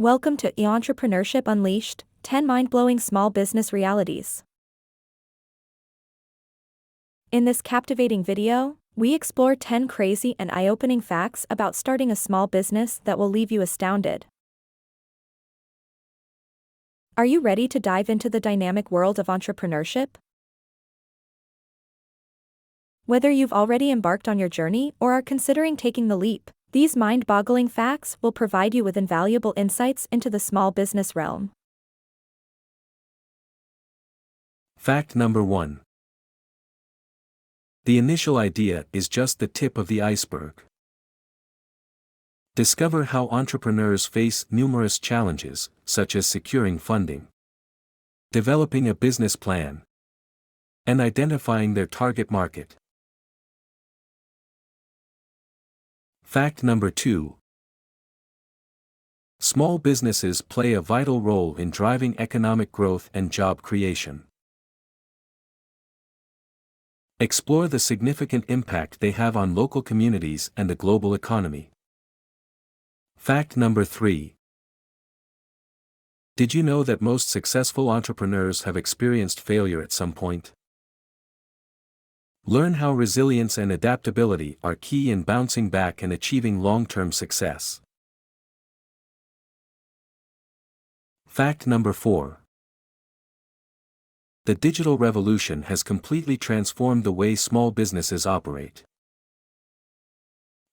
Welcome to Entrepreneurship Unleashed, 10 mind-blowing small business realities. In this captivating video, we explore 10 crazy and eye-opening facts about starting a small business that will leave you astounded. Are you ready to dive into the dynamic world of entrepreneurship? Whether you've already embarked on your journey or are considering taking the leap, these mind-boggling facts will provide you with invaluable insights into the small business realm. Fact number 1. The initial idea is just the tip of the iceberg. Discover how entrepreneurs face numerous challenges, such as securing funding, developing a business plan, and identifying their target market. Fact number 2. Small businesses play a vital role in driving economic growth and job creation. Explore the significant impact they have on local communities and the global economy. Fact number 3. Did you know that most successful entrepreneurs have experienced failure at some point? Learn how resilience and adaptability are key in bouncing back and achieving long-term success. Fact number 4. The digital revolution has completely transformed the way small businesses operate.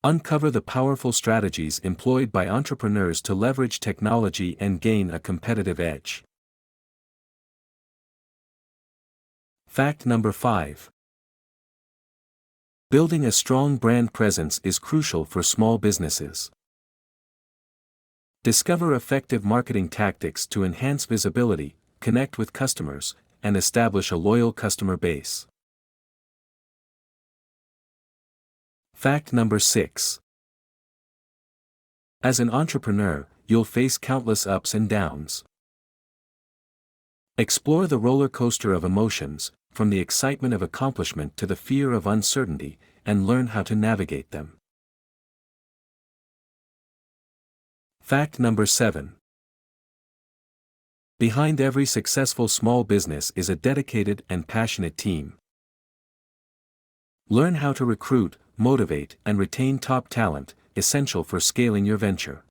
Uncover the powerful strategies employed by entrepreneurs to leverage technology and gain a competitive edge. Fact number 5. Building a strong brand presence is crucial for small businesses. Discover effective marketing tactics to enhance visibility, connect with customers, and establish a loyal customer base. Fact number 6. As an entrepreneur, you'll face countless ups and downs. Explore the roller coaster of emotions, from the excitement of accomplishment to the fear of uncertainty, and learn how to navigate them. Fact number 7. Behind every successful small business is a dedicated and passionate team. Learn how to recruit, motivate, and retain top talent, essential for scaling your venture.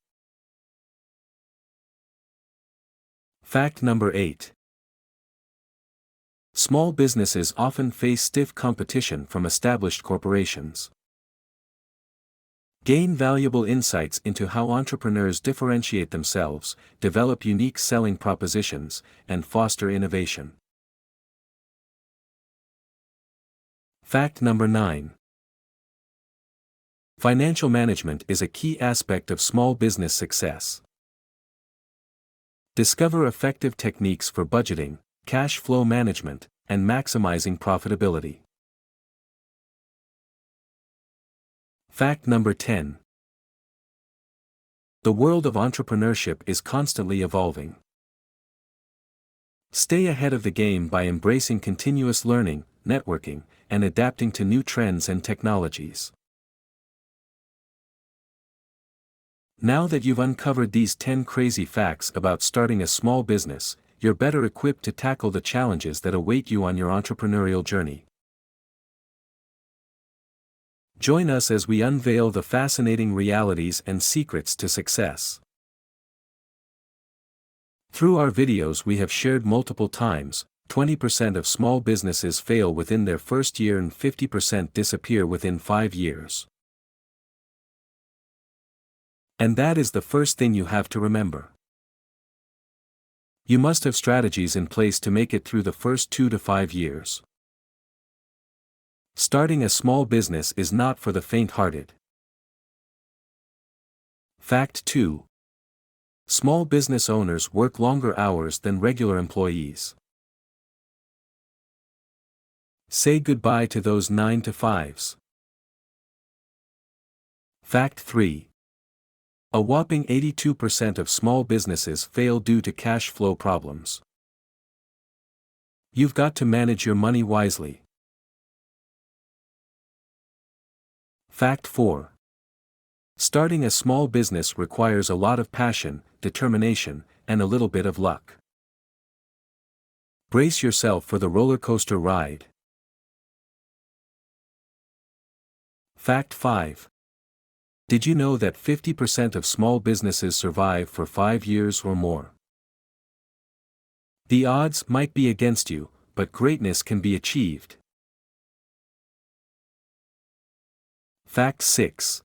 Fact number 8. Small businesses often face stiff competition from established corporations. Gain valuable insights into how entrepreneurs differentiate themselves, develop unique selling propositions, and foster innovation. Fact number 9. Financial management is a key aspect of small business success. Discover effective techniques for budgeting, cash flow management, and maximizing profitability. Fact number 10. The world of entrepreneurship is constantly evolving. Stay ahead of the game by embracing continuous learning, networking, and adapting to new trends and technologies. Now that you've uncovered these 10 crazy facts about starting a small business, you're better equipped to tackle the challenges that await you on your entrepreneurial journey. Join us as we unveil the fascinating realities and secrets to success. Through our videos we have shared multiple times, 20% of small businesses fail within their first year and 50% disappear within 5 years. And that is the first thing you have to remember. You must have strategies in place to make it through the first 2 to 5 years. Starting a small business is not for the faint-hearted. Fact 2. Small business owners work longer hours than regular employees. Say goodbye to those 9-to-5s. Fact 3. A whopping 82% of small businesses fail due to cash flow problems. You've got to manage your money wisely. Fact 4. Starting a small business requires a lot of passion, determination, and a little bit of luck. Brace yourself for the roller coaster ride. Fact 5. Did you know that 50% of small businesses survive for 5 years or more? The odds might be against you, but greatness can be achieved. Fact 6.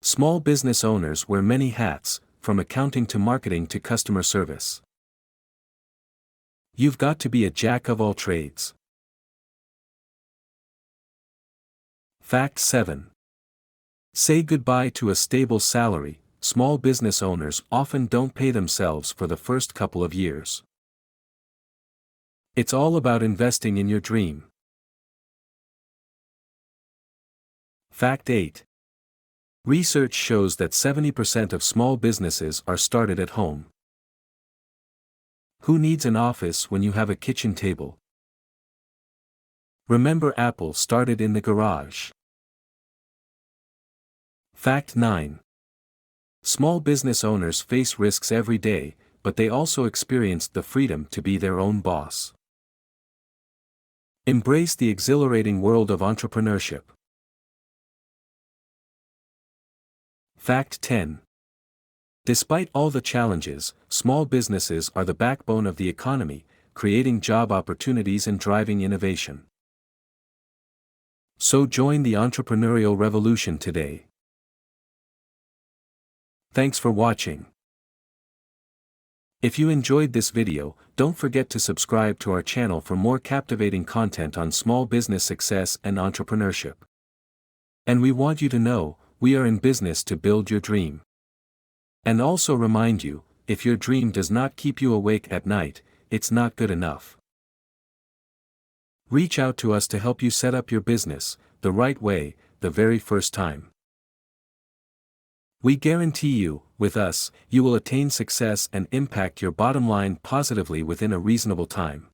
Small business owners wear many hats, from accounting to marketing to customer service. You've got to be a jack of all trades. Fact 7. Say goodbye to a stable salary. Small business owners often don't pay themselves for the first couple of years. It's all about investing in your dream. Fact 8. Research shows that 70% of small businesses are started at home. Who needs an office when you have a kitchen table? Remember, Apple started in the garage. Fact 9. Small business owners face risks every day, but they also experience the freedom to be their own boss. Embrace the exhilarating world of entrepreneurship. Fact 10. Despite all the challenges, small businesses are the backbone of the economy, creating job opportunities and driving innovation. So join the entrepreneurial revolution today. Thanks for watching. If you enjoyed this video, don't forget to subscribe to our channel for more captivating content on small business success and entrepreneurship. And we want you to know, we are in business to build your dream. And also remind you, if your dream does not keep you awake at night, it's not good enough. Reach out to us to help you set up your business the right way, the very first time. We guarantee you, with us, you will attain success and impact your bottom line positively within a reasonable time.